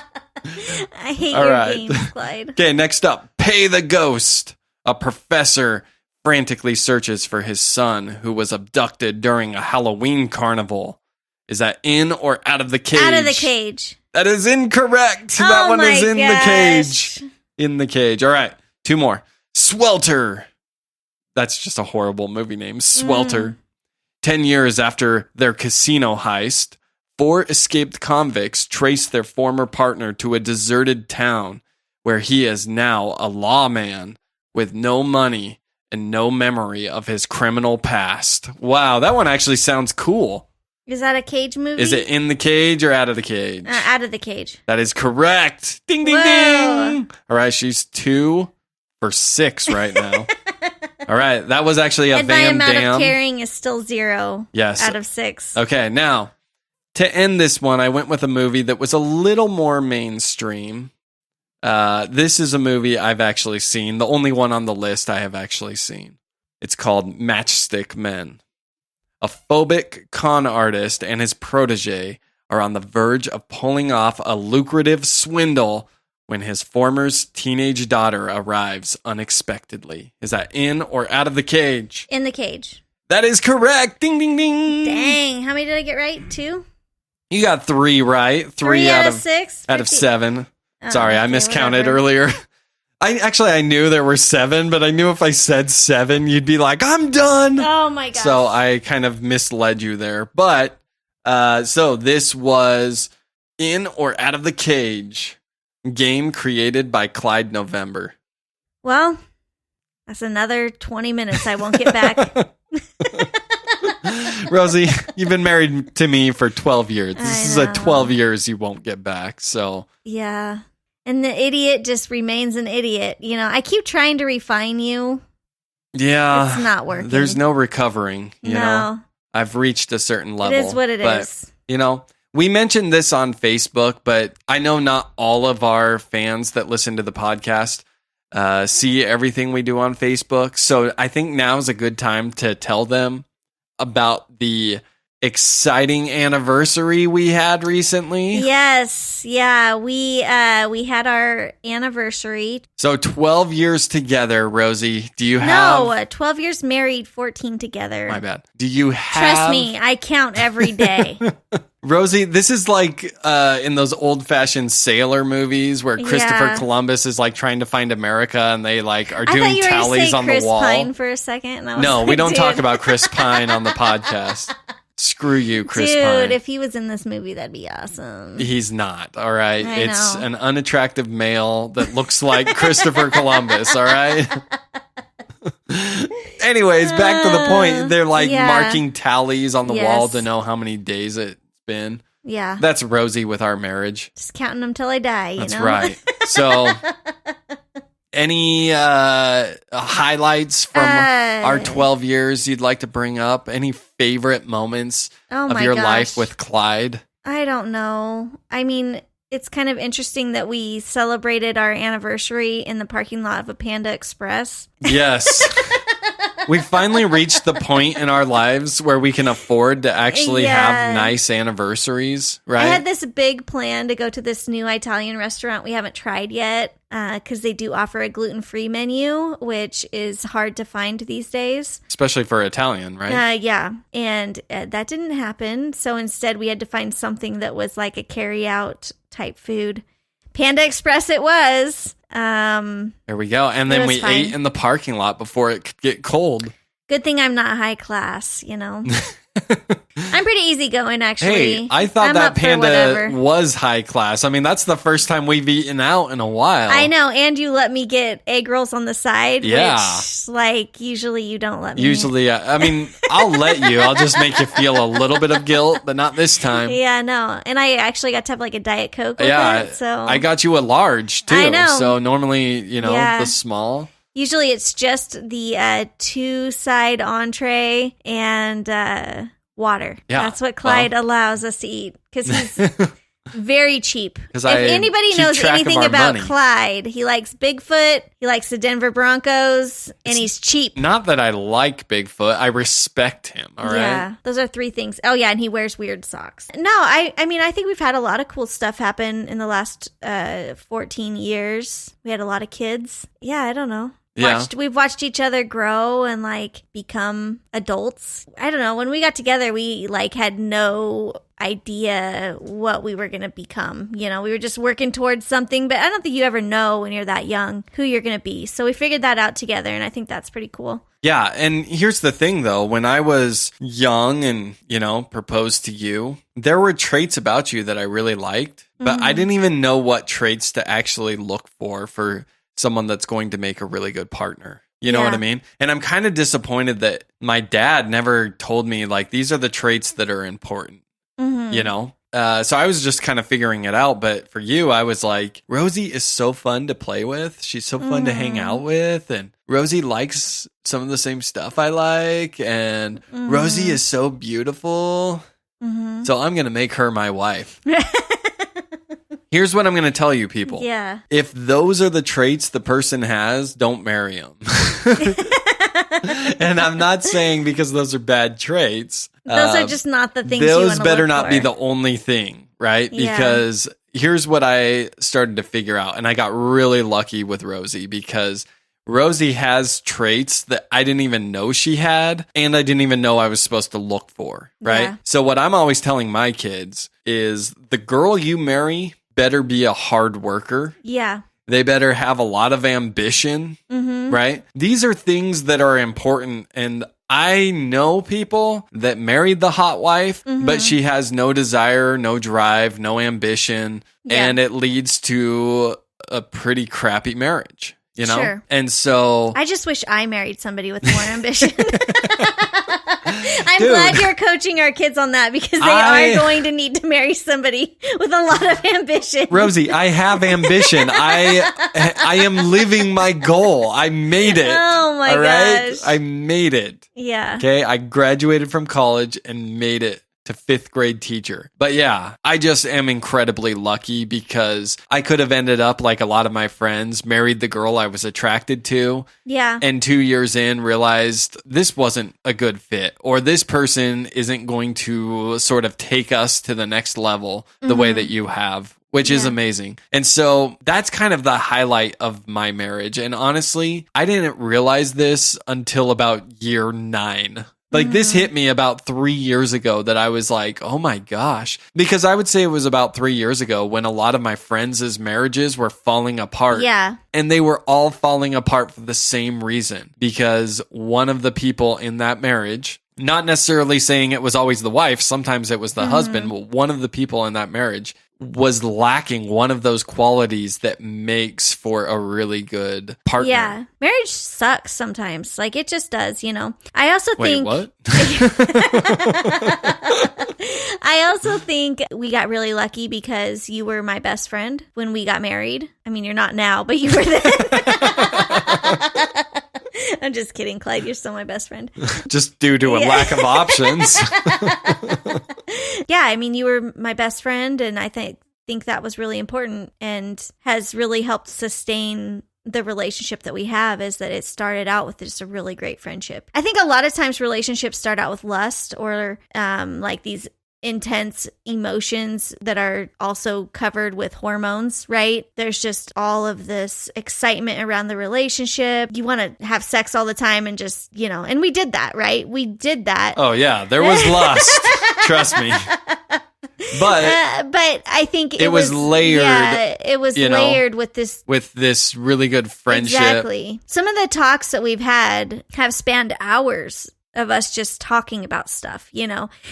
I hate your games, Clyde. Okay, next up. Pay the Ghost. A professor frantically searches for his son who was abducted during a Halloween carnival. Is that in or out of the cage? Out of the cage. That is incorrect. Oh, that one is in gosh. the cage. In the cage. All right. 2 more. Swelter. That's just a horrible movie name. Swelter. 10 years after their casino heist, 4 escaped convicts trace their former partner to a deserted town where he is now a lawman with no money and no memory of his criminal past. Wow, that one actually sounds cool. Is that a Cage movie? Is it in the cage or out of the cage? Out of the cage. That is correct. Ding, ding, Whoa. ding. All right, she's 2 for 6 right now. All right, that was actually a and Van my amount Damme. of caring is still 0 Yes. out of 6. Okay, now, to end this one, I went with a movie that was a little more mainstream. This is a movie I've actually seen. The only one on the list I have actually seen. It's called Matchstick Men. A phobic con artist and his protege are on the verge of pulling off a lucrative swindle when his former's teenage daughter arrives unexpectedly. Is that in or out of the cage? In the cage. That is correct. Ding, ding, ding. Dang. How many did I get right? 2? You got 3 right. 3 out of 6? Out of 7. Oh, Sorry, I miscounted earlier. I knew there were 7, but I knew if I said 7, you'd be like, I'm done. Oh my gosh. So I kind of misled you there. But, so this was in or out of the cage. Game created by Clyde November. Well, that's another 20 minutes I won't get back. Rosie, you've been married to me for 12 years. This is a 12 years you won't get back. So yeah. And the idiot just remains an idiot. You know, I keep trying to refine you. Yeah. It's not working. There's no recovering, you know. I've reached a certain level. It is what it is. You know, we mentioned this on Facebook, but I know not all of our fans that listen to the podcast see everything we do on Facebook. So I think now is a good time to tell them about the exciting anniversary we had recently. Yes. Yeah. We had our anniversary. So 12 years together, Rosie. Do you have... No, 12 years married, 14 together. My bad. Do you have... Trust me, I count every day. Rosie, this is like in those old-fashioned sailor movies where Christopher Columbus is like trying to find America, and they like are doing tallies on the wall. Chris Pine for a second. And No, we don't talk about Chris Pine on the podcast. Screw you, Chris Pine. Dude, if he was in this movie, that'd be awesome. He's not, all right? It's know. an unattractive male that looks like Christopher Columbus, all right? Anyways, back to the point. They're like marking tallies on the wall to know how many days it's been. Yeah. That's Rosie with our marriage. Just counting them till I die, That's you know? right. So, any highlights from our 12 years you'd like to bring up? Any favorite moments of your life with Clyde? I don't know. I mean, it's kind of interesting that we celebrated our anniversary in the parking lot of a Panda Express. Yes. We finally reached the point in our lives where we can afford to actually have nice anniversaries, right? I had this big plan to go to this new Italian restaurant we haven't tried yet because they do offer a gluten-free menu, which is hard to find these days. Especially for Italian, right? Yeah. And that didn't happen. So instead, we had to find something that was like a carry-out type food. Panda Express it was. There we go. And then we ate in the parking lot before it could get cold. Good thing I'm not high class, you know. I'm pretty easygoing, actually. Hey, I thought that Panda was high class. I mean, that's the first time we've eaten out in a while. I know, and you let me get egg rolls on the side, which, like, usually you don't let me. Usually, I mean, I'll let you. I'll just make you feel a little bit of guilt, but not this time. Yeah, no. And I actually got to have, like, a Diet Coke with it, so. I got you a large, too. I know. So normally, the small. Usually it's just the 2-side entree and water. Yeah. That's what Clyde allows us to eat because he's very cheap. If anybody knows anything about Clyde, he likes Bigfoot, he likes the Denver Broncos, and he's cheap. Not that I like Bigfoot. I respect him, all right? Yeah, those are 3 things. Oh, yeah, and he wears weird socks. No, I mean, I think we've had a lot of cool stuff happen in the last 14 years. We had a lot of kids. Yeah, I don't know. We've watched each other grow and like become adults. I don't know. When we got together, we like had no idea what we were going to become. You know, we were just working towards something, but I don't think you ever know when you're that young who you're going to be. So we figured that out together, and I think that's pretty cool. Yeah, and here's the thing, though. When I was young and, proposed to you, there were traits about you that I really liked, but I didn't even know what traits to actually look for someone that's going to make a really good partner. You know what I mean? And I'm kind of disappointed that my dad never told me, like, these are the traits that are important, So I was just kind of figuring it out. But for you, I was like, Rosie is so fun to play with. She's so fun to hang out with. And Rosie likes some of the same stuff I like. And Rosie is so beautiful. So I'm going to make her my wife. Here's what I'm going to tell you, people. Yeah. If those are the traits the person has, don't marry them. And I'm not saying because those are bad traits. Those are just not the things you want to look for. Those better not be the only thing, right? Yeah. Because here's what I started to figure out. And I got really lucky with Rosie because Rosie has traits that I didn't even know she had, and I didn't even know I was supposed to look for, right? Yeah. So what I'm always telling my kids is the girl you marry better be a hard worker. Yeah. They better have a lot of ambition, right? These are things that are important. And I know people that married the hot wife, but she has no desire, no drive, no ambition. Yeah. And it leads to a pretty crappy marriage, Sure. And so I just wish I married somebody with more ambition. I'm glad you're coaching our kids on that because they are going to need to marry somebody with a lot of ambition. Rosie, I have ambition. I am living my goal. I made it. Oh my gosh. I made it. Yeah. Okay. I graduated from college and made it to 5th grade teacher. But yeah, I just am incredibly lucky because I could have ended up like a lot of my friends, married the girl I was attracted to. Yeah. And 2 years in realized this wasn't a good fit, or this person isn't going to sort of take us to the next level the way that you have, which is amazing. And so that's kind of the highlight of my marriage. And honestly, I didn't realize this until about year 9. Like this hit me about 3 years ago that I was like, oh my gosh. Because I would say it was about 3 years ago when a lot of my friends' marriages were falling apart. Yeah. And they were all falling apart for the same reason. Because one of the people in that marriage, not necessarily saying it was always the wife, sometimes it was the husband, but one of the people in that marriage was lacking one of those qualities that makes for a really good partner. Yeah. Marriage sucks sometimes. Like it just does, I also think what? I also think we got really lucky because you were my best friend when we got married. I mean, you're not now, but you were then. I'm just kidding, Clyde. You're still my best friend. Just due to a lack of options. Yeah, I mean, you were my best friend, and I think that was really important and has really helped sustain the relationship that we have, is that it started out with just a really great friendship. I think a lot of times relationships start out with lust or like these intense emotions that are also covered with hormones, right? There's just all of this excitement around the relationship. You want to have sex all the time and just, and we did that, right? We did that. Oh yeah, there was lust. Trust me. But I think it was layered. Yeah, it was layered with this really good friendship. Exactly. Some of the talks that we've had have spanned hours of us just talking about stuff,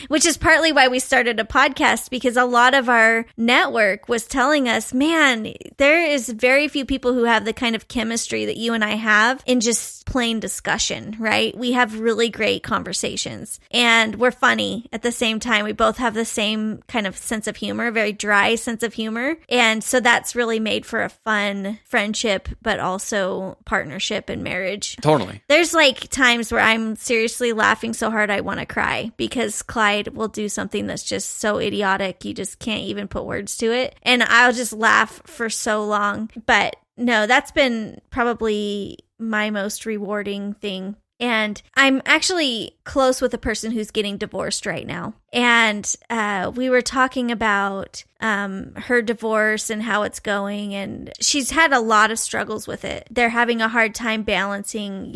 which is partly why we started a podcast, because a lot of our network was telling us, man, there is very few people who have the kind of chemistry that you and I have in just plain discussion, right? We have really great conversations and we're funny at the same time. We both have the same kind of sense of humor, a very dry sense of humor. And so that's really made for a fun friendship, but also partnership and marriage. Totally. There's like times where I'm seriously laughing so hard I want to cry because Clyde will do something that's just so idiotic you just can't even put words to it, and I'll just laugh for so long. But no, that's been probably my most rewarding thing. And I'm actually close with a person who's getting divorced right now. And we were talking about her divorce and how it's going. And she's had a lot of struggles with it. They're having a hard time balancing,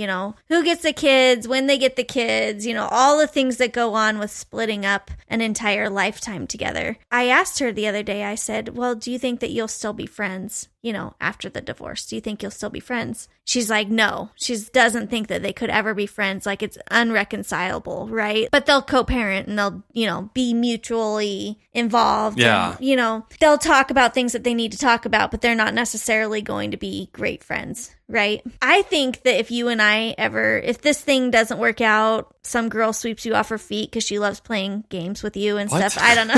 who gets the kids, when they get the kids, all the things that go on with splitting up an entire lifetime together. I asked her the other day, I said, well, do you think that you'll still be friends, after the divorce? Do you think you'll still be friends? She's like, no. She doesn't think that they could ever be friends. Like, it's unreconcilable, right? But they'll co-parent and they'll, be mutually involved. Yeah. And, they'll talk about things that they need to talk about, but they're not necessarily going to be great friends, right? I think that if you and I if this thing doesn't work out, some girl sweeps you off her feet because she loves playing games with you and stuff. I don't know.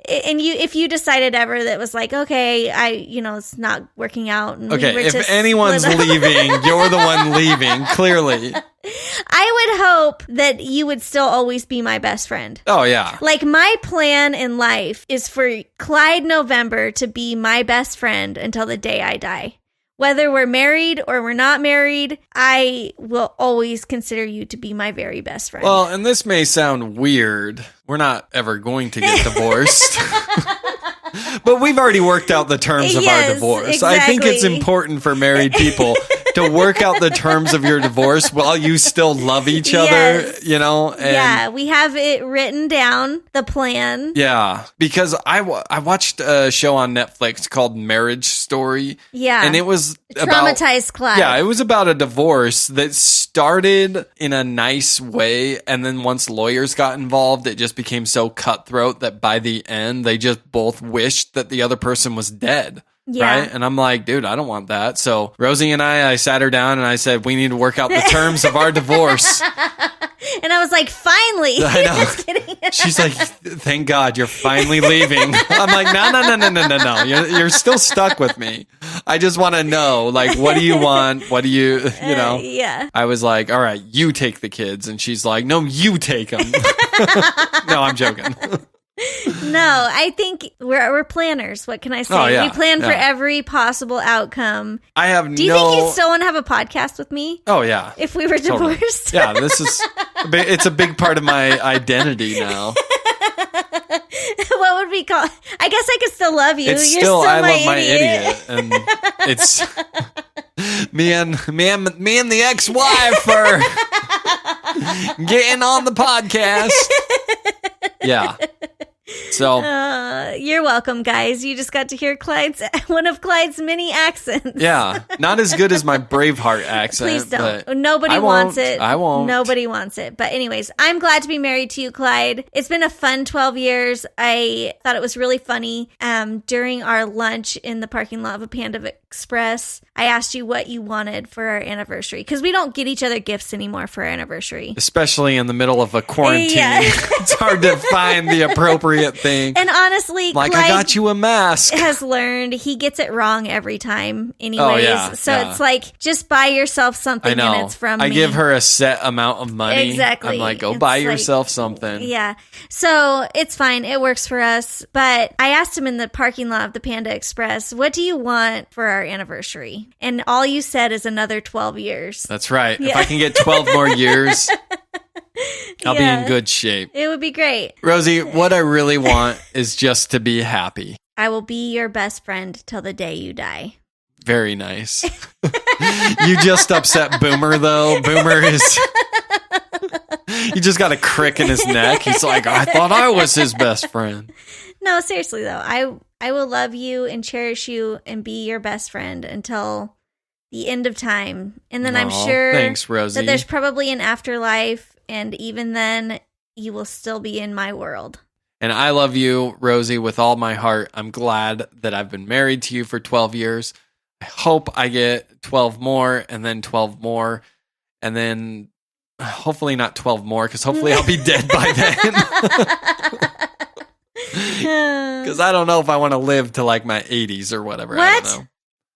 And if you decided ever that was like, okay, it's not working out. And okay, if anyone's leaving, you're the one leaving, clearly. I would hope that you would still always be my best friend. Oh, yeah. Like, my plan in life is for Clyde November to be my best friend until the day I die. Whether we're married or we're not married, I will always consider you to be my very best friend. Well, and this may sound weird. We're not ever going to get divorced. But we've already worked out the terms of our divorce. Exactly. I think it's important for married people to work out the terms of your divorce while you still love each other, And yeah, we have it written down, the plan. Yeah, because I watched a show on Netflix called Marriage Story. Yeah. And it was Traumatized Clyde. Yeah, it was about a divorce that started in a nice way, and then once lawyers got involved, it just became so cutthroat that by the end, they just both wished that the other person was dead. Yeah. Right? And I'm like, dude, I don't want that. So Rosie and I sat her down and I said, we need to work out the terms of our divorce. And I was like, finally. I know. Just kidding. She's like, thank God you're finally leaving. I'm like, no. You're still stuck with me. I just want to know, like, what do you want? What do you, Yeah. I was like, all right, you take the kids. And she's like, no, you take them. No, I'm joking. No, I think we're planners. What can I say? Oh, yeah, we plan for every possible outcome. I have Do you think you'd still want to have a podcast with me? Oh, yeah. If we were divorced? Yeah, it's a big part of my identity now. What would we call? I guess I could still love you. It's You're still I my love my idiot. And it's Me and the ex-wife are getting on the podcast. Yeah. So you're welcome, guys. You just got to hear one of Clyde's many accents. Yeah, not as good as my Braveheart accent. Please don't. Nobody wants it. I won't. Nobody wants it. But anyways, I'm glad to be married to you, Clyde. It's been a fun 12 years. I thought it was really funny. During our lunch in the parking lot of a Panda Express, I asked you what you wanted for our anniversary, because we don't get each other gifts anymore for our anniversary. Especially in the middle of a quarantine. Yeah. It's hard to find the appropriate thing. And honestly, Clyde I got you a mask. Has learned he gets it wrong every time anyways. So it's like, just buy yourself something and it's from me. I give her a set amount of money. Exactly. I'm like, go buy yourself something. Yeah. So it's fine. It works for us. But I asked him in the parking lot of the Panda Express, what do you want for our anniversary? And all you said is another 12 years. That's right. Yeah. If I can get 12 more years, I'll be in good shape. It would be great. Rosie, what I really want is just to be happy. I will be your best friend till the day you die. Very nice. You just upset Boomer, though. Boomer is... He just got a crick in his neck. He's like, I thought I was his best friend. No, seriously, though. I will love you and cherish you and be your best friend until the end of time. And then I'm sure thanks, Rosie. that there's probably an afterlife, and even then, you will still be in my world. And I love you, Rosie, with all my heart. I'm glad that I've been married to you for 12 years. I hope I get 12 more, and then 12 more, and then hopefully not 12 more, because hopefully I'll be dead by then. Because I don't know if I want to live to like my 80s or whatever. What? I don't know.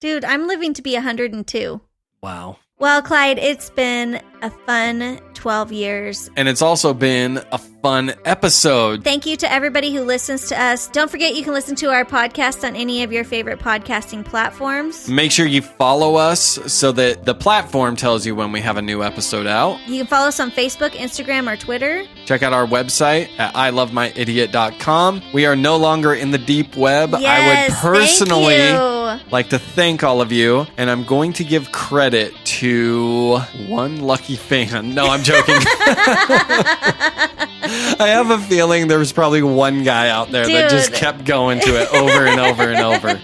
Dude, I'm living to be 102. Wow. Well, Clyde, it's been a fun 12 years. And it's also been a fun episode. Thank you to everybody who listens to us. Don't forget you can listen to our podcast on any of your favorite podcasting platforms. Make sure you follow us so that the platform tells you when we have a new episode out. You can follow us on Facebook, Instagram, or Twitter. Check out our website at ilovemyidiot.com. We are no longer in the deep web. Yes, I would personally like to thank all of you, and I'm going to give credit to one lucky fan. No, I'm joking. I have a feeling there was probably one guy out there that just kept going to it over and over and over.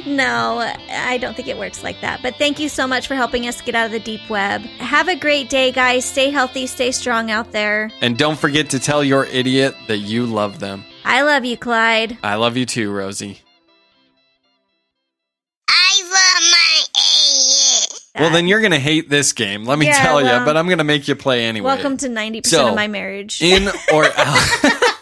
No, I don't think it works like that. But thank you so much for helping us get out of the deep web. Have a great day, guys. Stay healthy, stay strong out there. And don't forget to tell your idiot that you love them. I love you, Clyde. I love you too, Rosie. I love my idiot. Well, then you're going to hate this game, let me tell you, but I'm going to make you play anyway. Welcome to 90% of my marriage. In or out.